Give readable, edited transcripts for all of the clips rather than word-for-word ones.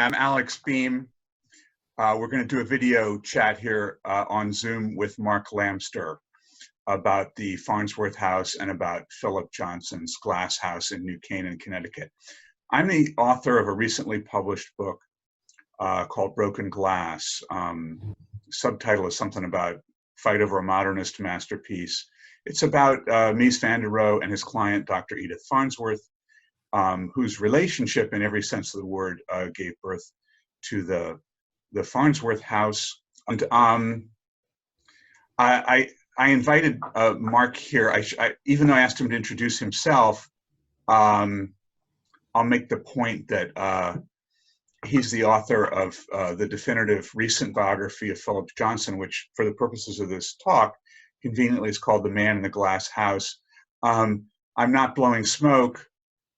I'm Alex Beam. We're going to do a video chat here on Zoom with Mark Lamster about the Farnsworth House and about Philip Johnson's glass house in New Canaan, Connecticut. I'm the author of a recently published book called Broken Glass. Subtitle is something about Fight Over a Modernist Masterpiece. It's about Mies van der Rohe and his client, Dr. Edith Farnsworth, whose relationship in every sense of the word gave birth to the Farnsworth House. And I invited Mark here. Even though I asked him to introduce himself, I'll make the point that he's the author of the definitive recent biography of Philip Johnson, which for the purposes of this talk, conveniently is called The Man in the Glass House. I'm not blowing smoke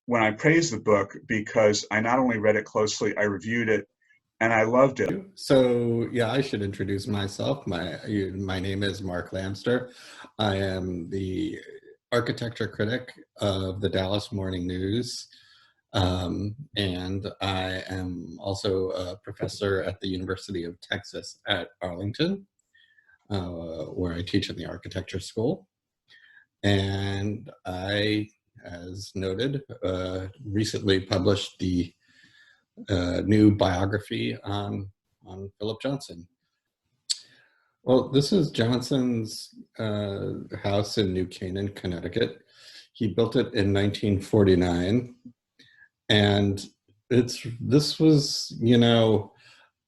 when I praise the book because I not only read it closely, I reviewed it, and I loved it. So yeah, I should introduce myself. My name is Mark Lamster. I am the architecture critic of the Dallas Morning News. And I am also a professor at the University of Texas at Arlington, where I teach in the architecture school. And I, as noted, recently published the new biography on Philip Johnson. Well, this is Johnson's house in New Canaan, Connecticut. He built it in 1949. And this was,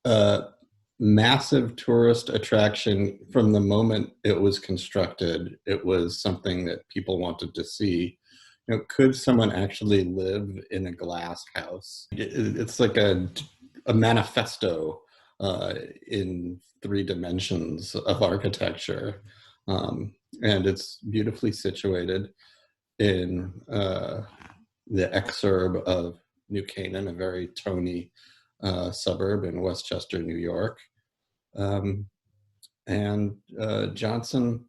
a massive tourist attraction from the moment it was constructed. It was something that people wanted to see. Could someone actually live in a glass house? It's like a manifesto in 3 dimensions of architecture. And it's beautifully situated in the exurb of New Canaan, a very Tony suburb in Westchester, New York. And Johnson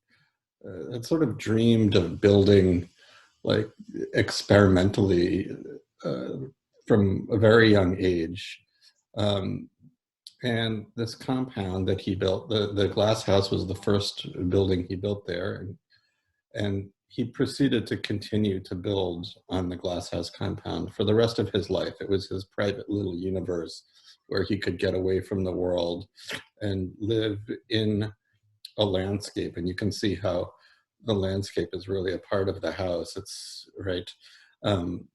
had sort of dreamed of building like experimentally from a very young age. And this compound that he built, the glass house was the first building he built there. And he proceeded to continue to build on the glasshouse compound for the rest of his life. It was his private little universe where he could get away from the world and live in a landscape. And you can see how the landscape is really a part of the house. It's right. And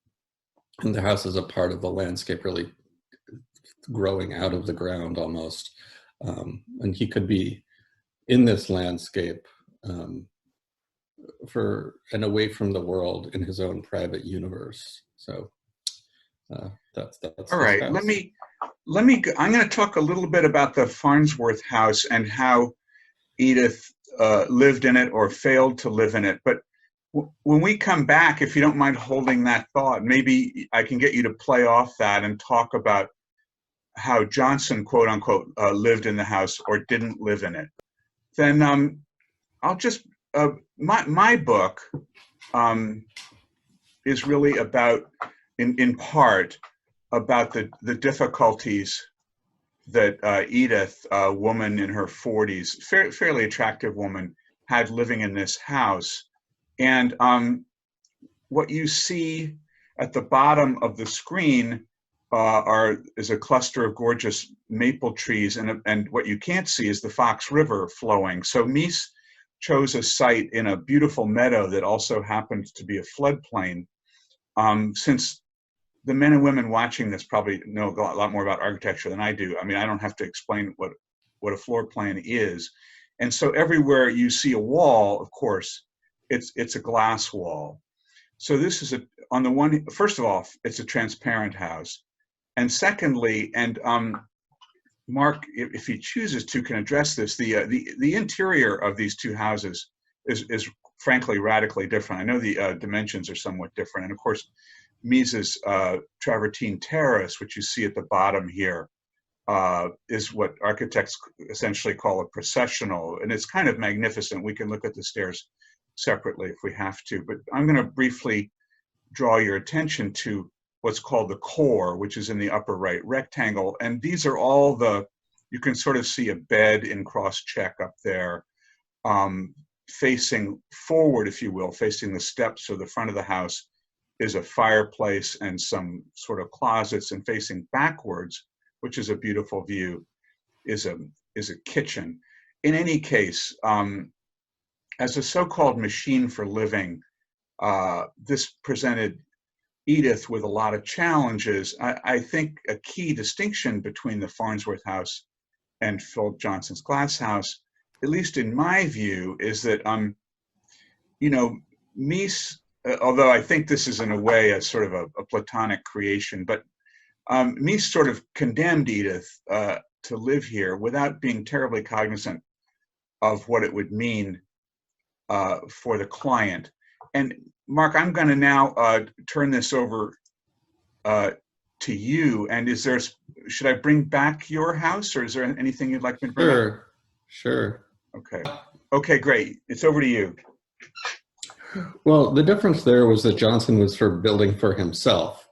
the house is a part of the landscape, really growing out of the ground almost. And he could be in this landscape and away from the world in his own private universe. So that's all right. I'm going to talk a little bit about the Farnsworth house and how Edith lived in it or failed to live in it. But when we come back, if you don't mind holding that thought, maybe I can get you to play off that and talk about how Johnson, quote unquote, lived in the house or didn't live in it. Then I'll just my book is really about, in part, about the difficulties that Edith, a woman in her 40s, fairly attractive woman, had living in this house. And what you see at the bottom of the screen is a cluster of gorgeous maple trees, and what you can't see is the Fox River flowing. So Mies chose a site in a beautiful meadow that also happens to be a floodplain. Since the men and women watching this probably know a lot more about architecture than I do. I mean, I don't have to explain what a floor plan is. And so everywhere you see a wall, of course, it's a glass wall. So this is first of all, it's a transparent house. And secondly, and Mark, if he chooses to, can address this. The interior of these 2 houses is frankly radically different. I know the dimensions are somewhat different, and of course, Mies's travertine terrace, which you see at the bottom here, is what architects essentially call a processional, and it's kind of magnificent. We can look at the stairs separately if we have to, but I'm going to briefly draw your attention to what's called the core, which is in the upper right rectangle. And these are all you can sort of see a bed in cross check up there, facing forward, if you will, facing the steps or the front of the house is a fireplace and some sort of closets, and facing backwards, which is a beautiful view, is a kitchen. In any case, as a so-called machine for living, this presented Edith with a lot of challenges. I think a key distinction between the Farnsworth house and Philip Johnson's glass house, at least in my view, is that, Mies, although I think this is in a way a sort of a Platonic creation, but Mies sort of condemned Edith to live here without being terribly cognizant of what it would mean for the client. And Mark, I'm going to now turn this over to you. And should I bring back your house, or is there anything you'd like me to bring up? Sure. Okay, great. It's over to you. Well, the difference there was that Johnson was for building for himself.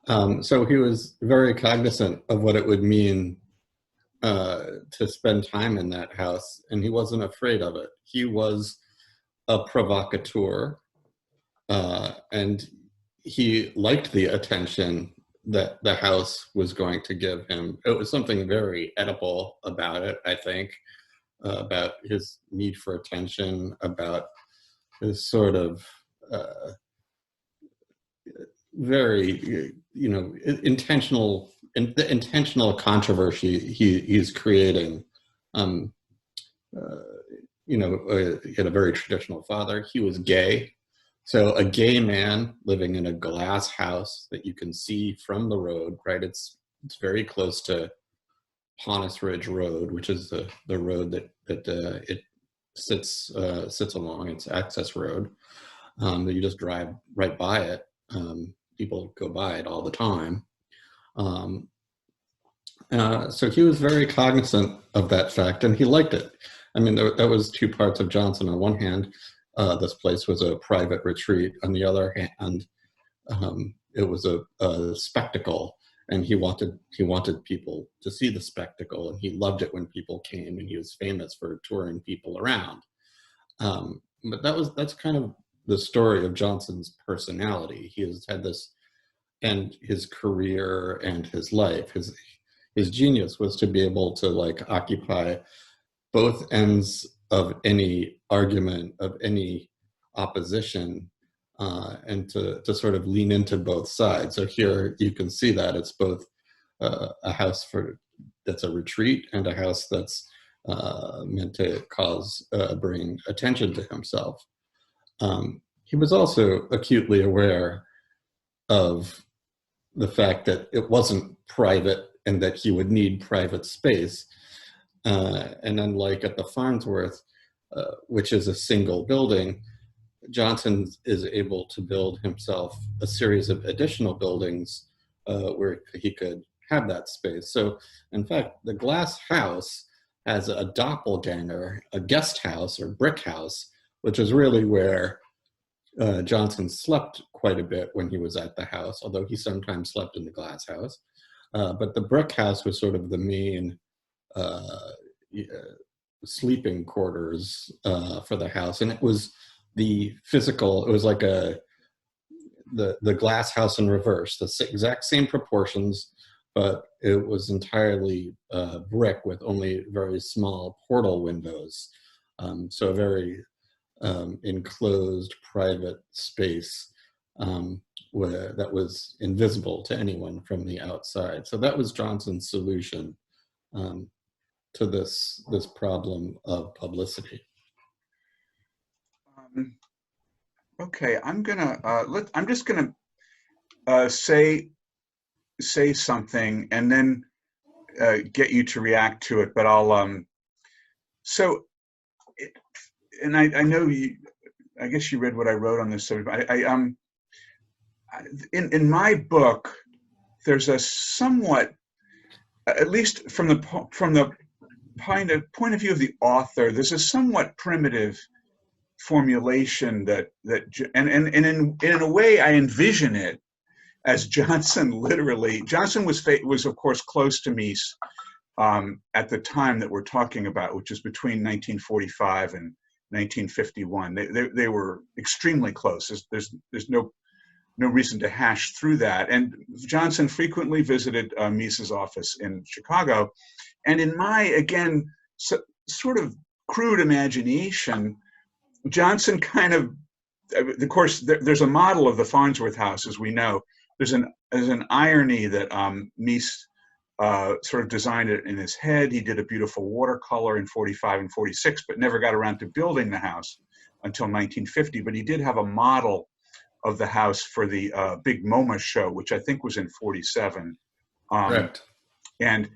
So he was very cognizant of what it would mean to spend time in that house, and he wasn't afraid of it. He was a provocateur, and he liked the attention that the house was going to give him. It was something very Oedipal about it, I think, about his need for attention, about his sort of very, intentional controversy he's creating. He had a very traditional father. He was gay. So a gay man living in a glass house that you can see from the road, right? It's very close to Ponus Ridge Road, which is the road that it sits along. It's access road that you just drive right by it. People go by it all the time. So he was very cognizant of that fact, and he liked it. I mean, that was two parts of Johnson. On one hand, this place was a private retreat. On the other hand, it was a spectacle, and he wanted people to see the spectacle, and he loved it when people came, and he was famous for touring people around. But that's kind of the story of Johnson's personality. He has had this, and his career and his life. His genius was to be able to occupy both ends of any argument, of any opposition, and to sort of lean into both sides. So here you can see that it's both a house that's a retreat and a house that's meant to bring attention to himself. He was also acutely aware of the fact that it wasn't private and that he would need private space. And unlike at the Farnsworth, which is a single building, Johnson is able to build himself a series of additional buildings where he could have that space. So in fact, the glass house has a doppelganger, a guest house or brick house, which is really where Johnson slept quite a bit when he was at the house, although he sometimes slept in the glass house. But the brick house was sort of the main sleeping quarters for the house. And it was it was like the glass house in reverse, the exact same proportions, but it was entirely brick with only very small portal windows. So a very enclosed private space that was invisible to anyone from the outside. So that was Johnson's solution to this problem of publicity. Okay, I'm just gonna say something and then get you to react to it. But I'll and I know you. I guess you read what I wrote on this subject. In my book, there's a somewhat, at least from the point of view of the author, there's a somewhat primitive formulation that and in a way I envision it as Johnson literally, Johnson was of course close to Mies at the time that we're talking about, which is between 1945 and 1951. They were extremely close. There's no reason to hash through that. And Johnson frequently visited Mies's office in Chicago. And in my, again, sort of crude imagination, Johnson kind of course, there's a model of the Farnsworth house, as we know. There's an irony that Mies sort of designed it in his head. He did a beautiful watercolor in 45 and 46, but never got around to building the house until 1950. But he did have a model of the house for the big MoMA show, which I think was in 47. Correct. And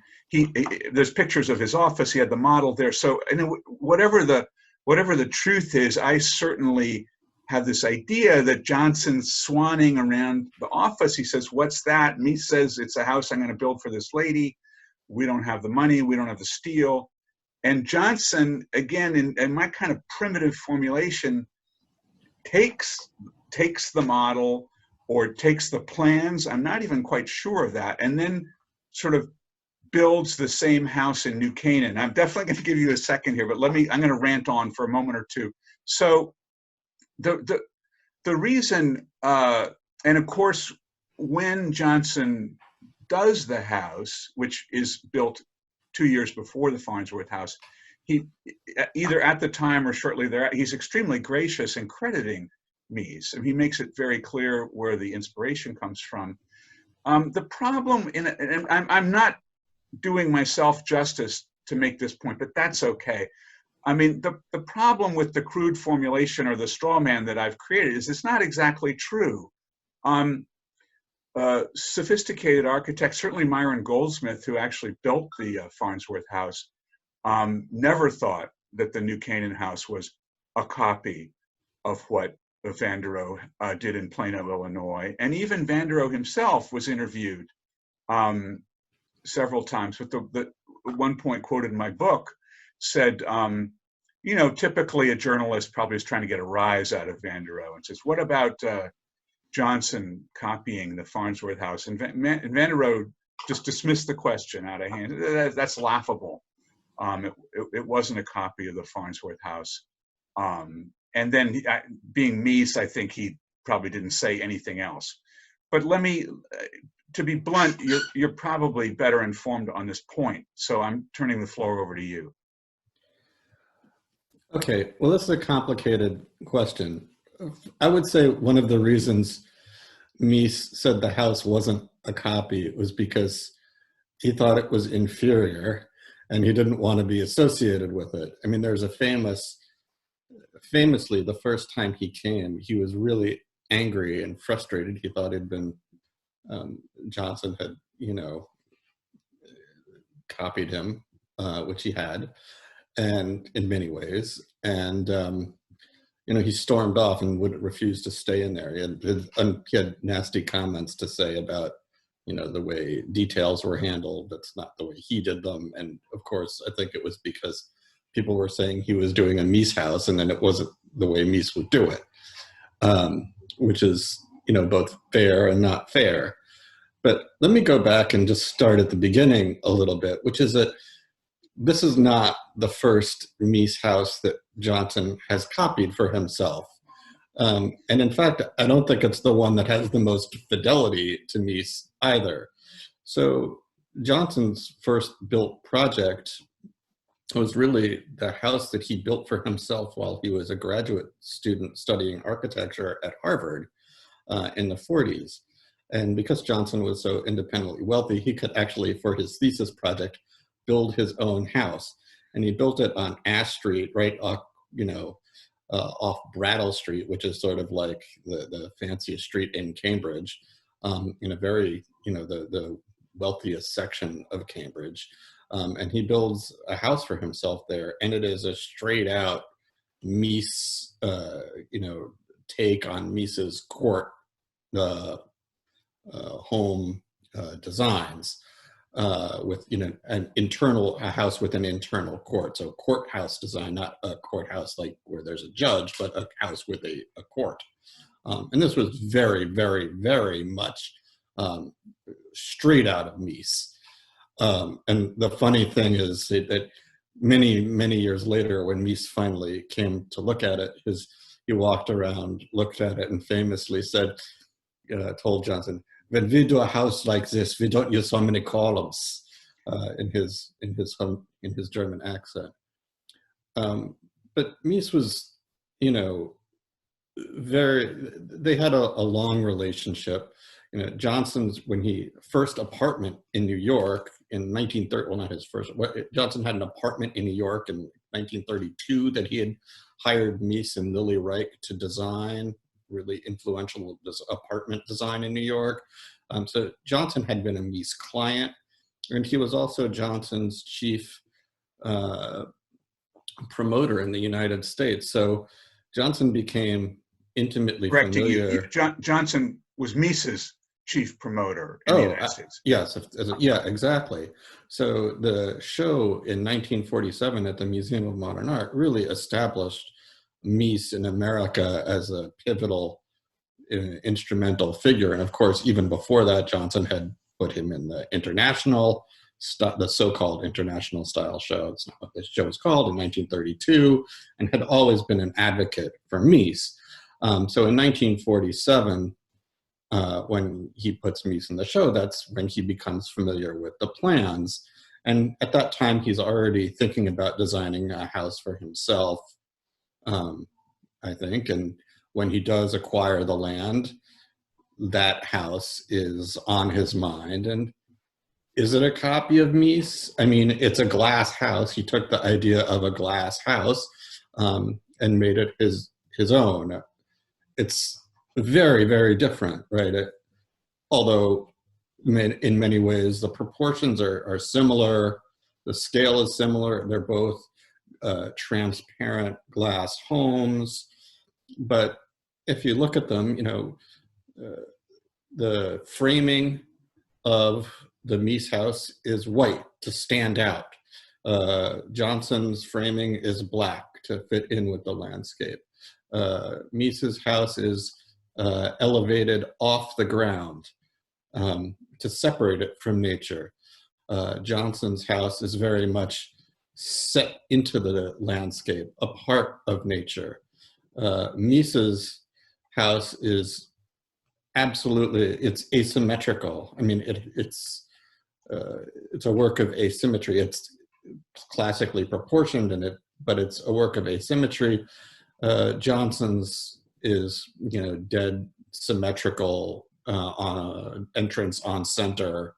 there's pictures of his office. He had the model there. So, and whatever the truth is, I certainly have this idea that Johnson's swanning around the office. He says, "What's that?" Mies says, "It's a house I'm going to build for this lady. We don't have the money. We don't have the steel." And Johnson, again, in my kind of primitive formulation, takes the model or takes the plans. I'm not even quite sure of that. And then sort of builds the same house in New Canaan. I'm definitely going to give you a second here, but I'm going to rant on for a moment or two. So the reason, and of course, when Johnson does the house, which is built 2 years before the Farnsworth house, he either at the time or shortly thereafter, he's extremely gracious in crediting Mies. And he makes it very clear where the inspiration comes from. The problem, and I'm not doing myself justice to make this point, but that's okay. I mean, the problem with the crude formulation or the straw man that I've created is it's not exactly true. Sophisticated architects, certainly Myron Goldsmith, who actually built the Farnsworth house, never thought that the New Canaan house was a copy of what Van der Rohe did in Plano, Illinois. And even Van der Rohe himself was interviewed several times, but the one point quoted in my book said, typically a journalist probably is trying to get a rise out of Van der Rohe and says, "What about Johnson copying the Farnsworth house?" And Van der Rohe just dismissed the question out of hand. That's laughable. It wasn't a copy of the Farnsworth house. And then being Mies, I think he probably didn't say anything else. But to be blunt, you're probably better informed on this point. So I'm turning the floor over to you. Okay, well, this is a complicated question. I would say one of the reasons Mies said the house wasn't a copy was because he thought it was inferior and he didn't want to be associated with it. I mean, there's a famously, the first time he came, he was really angry and frustrated. He thought Johnson had, copied him, which he had, and in many ways. And, he stormed off and would refuse to stay in there. He had nasty comments to say about, the way details were handled. That's not the way he did them. And of course, I think it was because people were saying he was doing a Mies house, and then it wasn't the way Mies would do it, which is, both fair and not fair. But let me go back and just start at the beginning a little bit, which is that this is not the first Mies house that Johnson has copied for himself. And in fact, I don't think it's the one that has the most fidelity to Mies either. So Johnson's first built project was really the house that he built for himself while he was a graduate student studying architecture at Harvard in the 40s. And because Johnson was so independently wealthy, he could actually, for his thesis project, build his own house. And he built it on Ash Street, right off, off Brattle Street, which is sort of like the fanciest street in Cambridge, in a very, the wealthiest section of Cambridge. And he builds a house for himself there, and it is a straight out Mies, take on Mies's court home designs, with a house with an internal court. So courthouse design, not a courthouse like where there's a judge, but a house with a court. And this was very, very, very much um, straight out of Mies. And the funny thing is that many years later, when Mies finally came to look at it, he walked around, looked at it, and famously said, told Johnson, "When we do a house like this, we don't use so many columns," in his German accent. But Mies was, you know, they had a long relationship. You know, Johnson's, when he first apartment in New York in 1930, well, not his first, Johnson had an apartment in New York in 1932 that he had hired Mies and Lily Reich to design, really influential apartment design in New York. So Johnson had been a Mies client, and he was also Johnson's chief promoter in the United States. So Johnson became intimately Correct. familiar. Johnson was Mies's chief promoter in the United States. Yes, yeah, exactly. So the show in 1947 at the Museum of Modern Art really established Mies in America as a pivotal, instrumental figure. And of course, even before that, Johnson had put him in the the so-called international style show. It's not what this show was called, in 1932, and had always been an advocate for Mies. So in 1947, when he puts Mies in the show, that's when he becomes familiar with the plans. And at that time, he's already thinking about designing a house for himself, I think. And when he does acquire the land, that house is on his mind. And is it a copy of Mies? I mean, it's a glass house. He took the idea of a glass house and made it his own. It's very, very different, right? Although in many ways the proportions are similar, the scale is similar. They're both transparent glass homes, but if you look at them, you know, the framing of the Mies house is white to stand out. Johnson's framing is black to fit in with the landscape. Mies's house is elevated off the ground to separate it from nature. Johnson's house is very much set into the landscape, a part of nature. Mies's house is absolutely, it's asymmetrical. I mean, it's a work of asymmetry. It's classically proportioned in it, but it's a work of asymmetry. Johnson's is, you know, dead symmetrical on an entrance on center,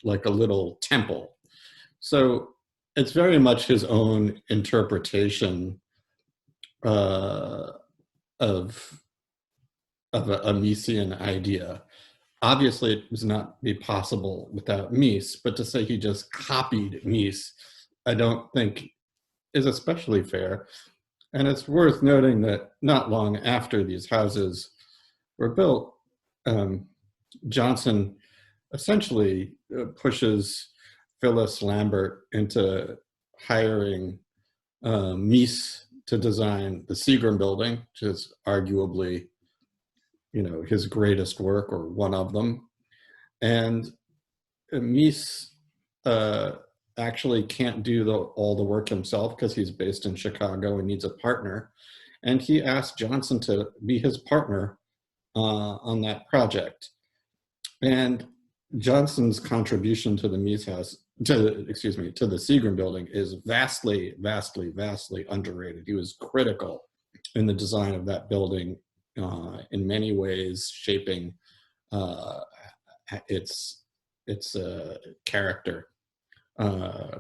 like a little temple. So it's very much his own interpretation of a Miesian idea. Obviously, it would not be possible without Mies, but to say he just copied Mies, I don't think is especially fair. And it's worth noting that not long after these houses were built, Johnson essentially pushes Phyllis Lambert into hiring Mies to design the Seagram building, which is arguably, you know, his greatest work, or one of them. And Mies actually can't do all the work himself because he's based in Chicago and needs a partner. And he asked Johnson to be his partner on that project. And Johnson's contribution to the Mies house, to the Seagram building, is vastly, vastly, vastly underrated. He was critical in the design of that building, in many ways shaping its character,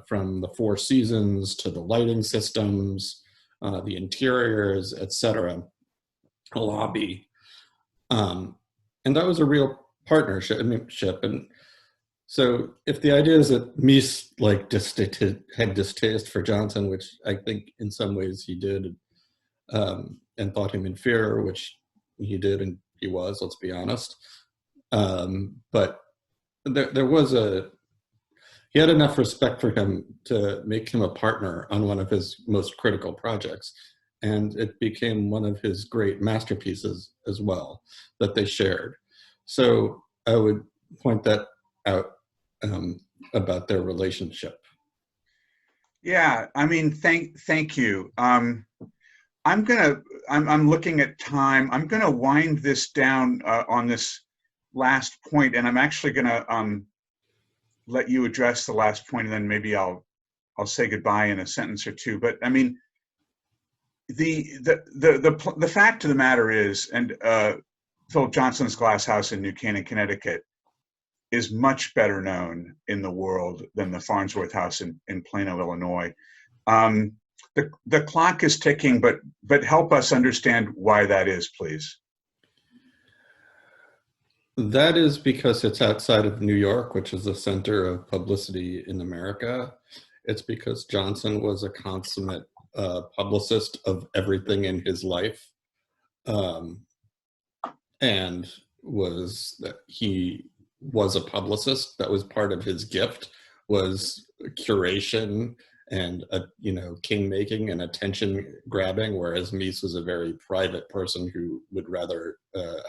from the Four Seasons to the lighting systems, the interiors, etc., the lobby. And that was a real partnership. And so if the idea is that Mies had distaste for Johnson, which I think in some ways he did, and thought him inferior, which he did, and he was, let's be honest. But he had enough respect for him to make him a partner on one of his most critical projects. And it became one of his great masterpieces as well that they shared. So I would point that out about their relationship. Yeah, I mean, thank you. I'm looking at time. I'm gonna wind this down on this last point, and I'm actually gonna let you address the last point, and then maybe I'll say goodbye in a sentence or two. But I mean, the fact of the matter is, and Philip Johnson's Glass House in New Canaan, Connecticut, is much better known in the world than the Farnsworth House in Plano, Illinois. Um, the clock is ticking, but help us understand why that is, please. That is because it's outside of New York, which is the center of publicity in America. It's because Johnson was a consummate publicist of everything in his life, and he was a publicist. That was part of his gift, was curation and king making and attention grabbing, whereas Mies was a very private person who would rather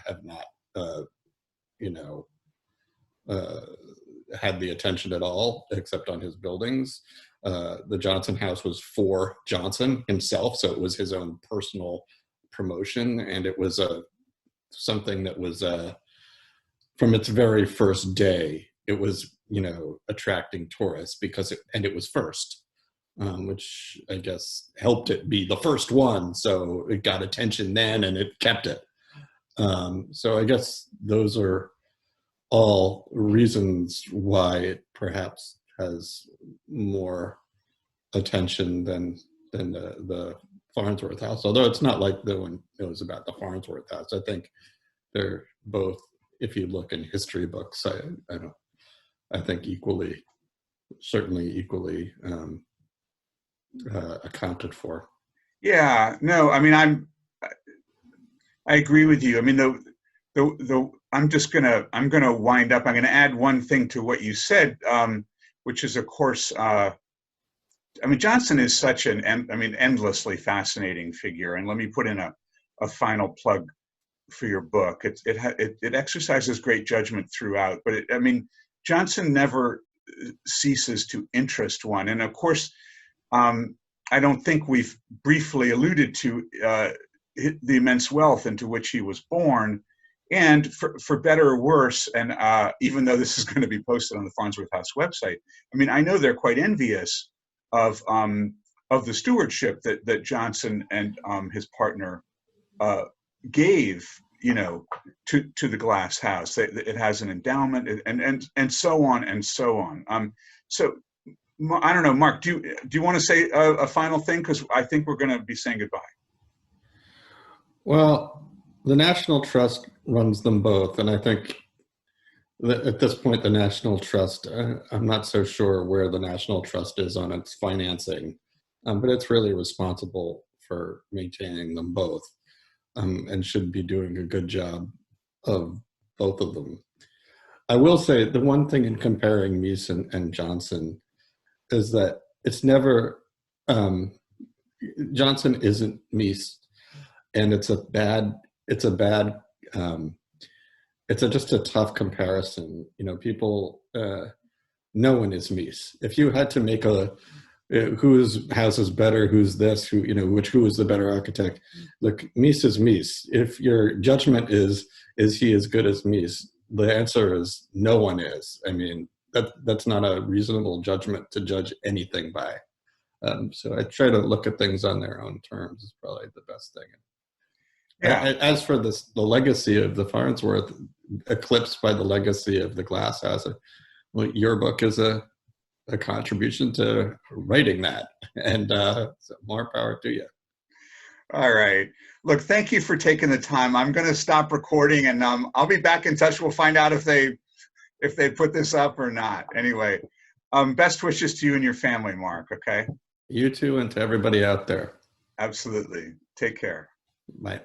have not had the attention at all, except on his buildings. The Johnson House was for Johnson himself, so it was his own personal promotion, and it was something that was from its very first day. It was attracting tourists because it was first, which I guess helped it be the first one. So it got attention then, and it kept it. So I guess those are all reasons why it perhaps has more attention than the Farnsworth House. Although it's not like the one it was about the Farnsworth House. I think they're both, if you look in history books, I think certainly equally accounted for. Yeah, no, I mean, I agree with you. I mean, I'm gonna wind up. I'm gonna add one thing to what you said, which is, of course, I mean, Johnson is such endlessly fascinating figure. And let me put in a final plug for your book. It exercises great judgment throughout, but I mean, Johnson never ceases to interest one. And of course, I don't think we've briefly alluded to the immense wealth into which he was born. And for better or worse, and even though this is going to be posted on the Farnsworth House website, I mean, I know they're quite envious of the stewardship that Johnson and his partner gave, to the Glass House. It has an endowment, and so on and so on. So I don't know, Mark. Do you want to say a final thing? Because I think we're going to be saying goodbye. Well, the National Trust runs them both, and I think that at this point, the National Trust, I'm not so sure where the National Trust is on its financing, but it's really responsible for maintaining them both, and should be doing a good job of both of them. I will say the one thing in comparing Mies and Johnson is that it's never, Johnson isn't Mies, and it's just a tough comparison. People, no one is Mies. If you had to make whose house is better, who's this, who is the better architect, look, Mies is Mies. If your judgment is he as good as Mies, the answer is no one is. I mean, that's not a reasonable judgment to judge anything by. So I try to look at things on their own terms is probably the best thing. Yeah. As for the legacy of the Farnsworth, eclipsed by the legacy of the Glass House, well, your book is a contribution to writing that, and so more power to you. All right. Look, thank you for taking the time. I'm going to stop recording, and I'll be back in touch. We'll find out if they put this up or not. Anyway, best wishes to you and your family, Mark. Okay. You too, and to everybody out there. Absolutely. Take care. Bye.